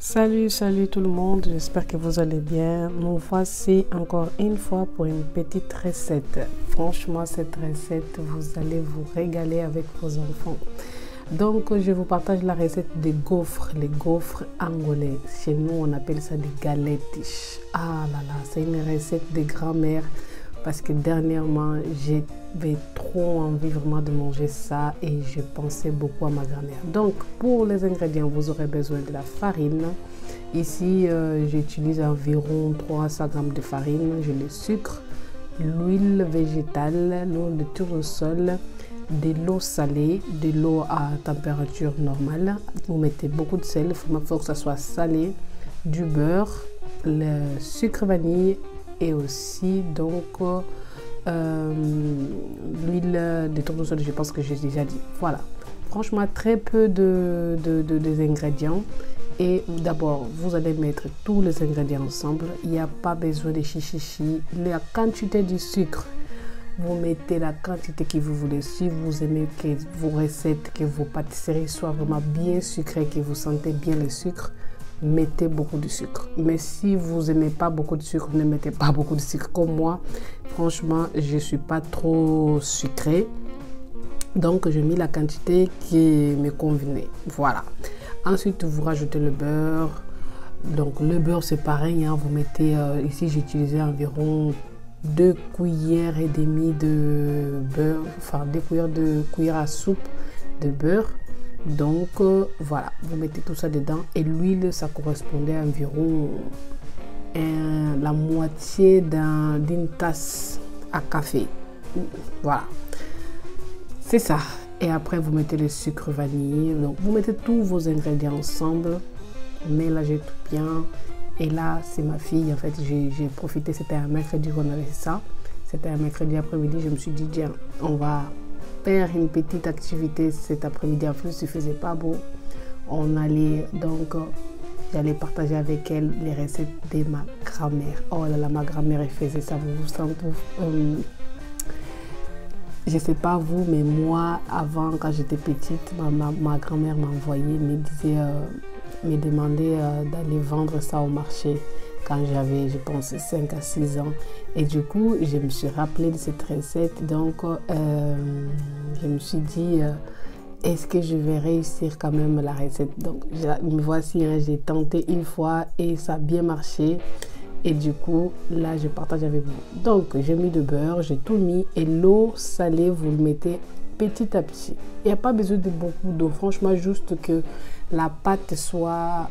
Salut tout le monde, j'espère que vous allez bien. Nous voici encore une fois pour une petite recette. Franchement, cette recette, vous allez vous régaler avec vos enfants. Donc, je vous partage la recette des gaufres, les gaufres angolais. Chez nous, on appelle ça des galettes. Ah là là, c'est une recette de grand-mère parce que dernièrement, j'avais trop envie vraiment de manger ça et je pensais beaucoup à ma grand-mère. Donc, pour les ingrédients, vous aurez besoin de la farine. Ici, j'utilise environ 300 g de farine. J'ai le sucre, l'huile végétale, l'huile de tournesol, de l'eau salée, de l'eau à température normale. Vous mettez beaucoup de sel, il faut que ça soit salé, du beurre, le sucre vanille et aussi donc l'huile de tournesol, je pense que j'ai déjà dit. Voilà, franchement très peu des ingrédients. Et d'abord, vous allez mettre tous les ingrédients ensemble. Il n'y a pas besoin de chichichi. La quantité du sucre, vous mettez la quantité que vous voulez. Si vous aimez que vos recettes, que vos pâtisseries soient vraiment bien sucrées, que vous sentez bien le sucre, mettez beaucoup de sucre. Mais si vous n'aimez pas beaucoup de sucre, ne mettez pas beaucoup de sucre. Comme moi, franchement, je ne suis pas trop sucrée. Donc, j'ai mis la quantité qui me convenait. Voilà. Ensuite, vous rajoutez le beurre. Donc, le beurre, c'est pareil. Hein. Vous mettez, ici, j'ai utilisé environ 2 cuillères et demie de beurre. Enfin, 2 cuillères à soupe de beurre. Donc, voilà. Vous mettez tout ça dedans. Et l'huile, ça correspondait à environ la moitié d'une tasse à café. Voilà. C'est ça. Et après, vous mettez le sucre vanille. Donc, vous mettez tous vos ingrédients ensemble. Mélangez tout bien. Et là, c'est ma fille. En fait, j'ai profité. C'était un mercredi qu'on avait ça. C'était un mercredi après-midi. Je me suis dit, tiens, on va faire une petite activité cet après-midi. En plus, il ne faisait pas beau. On allait donc, j'allais partager avec elle les recettes de ma grand-mère. Oh là là, ma grand-mère, elle faisait ça. Vous vous sentez... Je ne sais pas vous, mais moi, avant, quand j'étais petite, ma grand-mère m'envoyait, me demandait d'aller vendre ça au marché quand j'avais, je pense, 5 à 6 ans. Et du coup, je me suis rappelé de cette recette. Donc, je me suis dit, est-ce que je vais réussir quand même la recette? Donc, me voici, hein, j'ai tenté une fois et ça a bien marché. Et du coup, là, je partage avec vous. Donc, j'ai mis de beurre, j'ai tout mis. Et l'eau salée, vous le mettez petit à petit. Il n'y a pas besoin de beaucoup d'eau. Franchement, juste que la pâte soit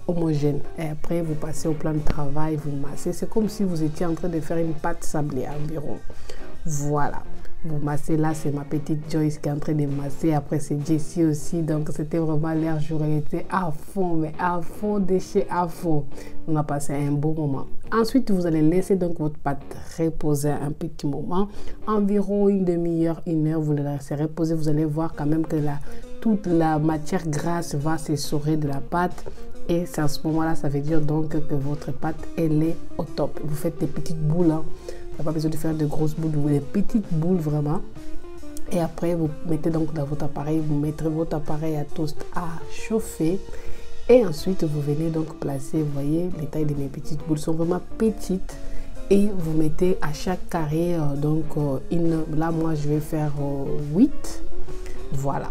homogène. Et après, vous passez au plan de travail, vous massez. C'est comme si vous étiez en train de faire une pâte sablée environ. Voilà. Vous massez, là c'est ma petite Joyce qui est en train de masser, après c'est Jessie aussi, donc c'était vraiment l'air jour, elle était à fond, mais à fond, déchet à fond. On a passé un bon moment. Ensuite vous allez laisser donc votre pâte reposer un petit moment, environ une demi-heure, 1 heure, vous la laissez reposer, vous allez voir quand même que toute la matière grasse va s'essorer de la pâte. Et c'est à ce moment-là, ça veut dire donc que votre pâte, elle est au top. Vous faites des petites boules, hein. Il n'y a pas besoin de faire de grosses boules, des petites boules vraiment. Et après, vous mettez donc dans votre appareil, vous mettrez votre appareil à toast à chauffer. Et ensuite, vous venez donc placer, vous voyez, les tailles de mes petites boules sont vraiment petites. Et vous mettez à chaque carré, là moi je vais faire 8. Voilà.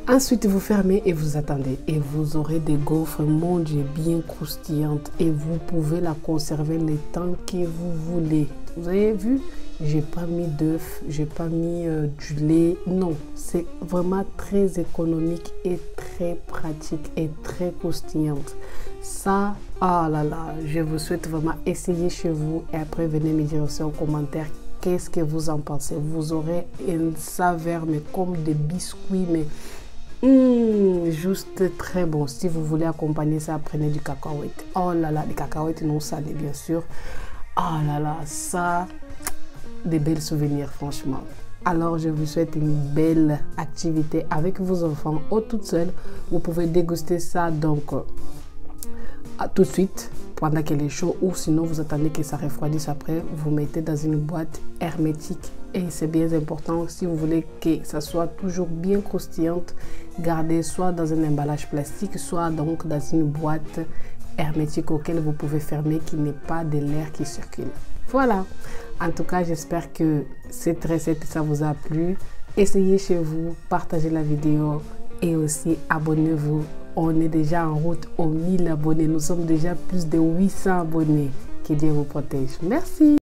Ensuite, vous fermez et vous attendez. Et vous aurez des gaufres, mon Dieu, bien croustillantes. Et vous pouvez la conserver le temps que vous voulez. Vous avez vu? J'ai pas mis d'œufs, j'ai pas mis du lait. Non, c'est vraiment très économique et très pratique et très croustillante. Ça, ah là là, je vous souhaite vraiment essayer chez vous. Et après, venez me dire aussi en commentaire qu'est-ce que vous en pensez. Vous aurez une saveur, mais comme des biscuits, mais... juste très bon. Si vous voulez accompagner ça, prenez du cacahuète. Oh là là, des cacahuètes non salées bien sûr. Oh là là, ça, des belles souvenirs franchement. Alors je vous souhaite une belle activité avec vos enfants ou toute seule. Vous pouvez déguster ça donc à tout de suite. pendant qu'elle est chaude, ou sinon vous attendez que ça refroidisse après, vous mettez dans une boîte hermétique. Et c'est bien important, si vous voulez que ça soit toujours bien croustillante, gardez soit dans un emballage plastique, soit donc dans une boîte hermétique auquel vous pouvez fermer, qu'il n'y ait pas de l'air qui circule. Voilà, en tout cas j'espère que cette recette ça vous a plu. Essayez chez vous, partagez la vidéo et aussi abonnez-vous. On est déjà en route aux 1000 abonnés, nous sommes déjà plus de 800 abonnés. Que Dieu vous protège. Merci.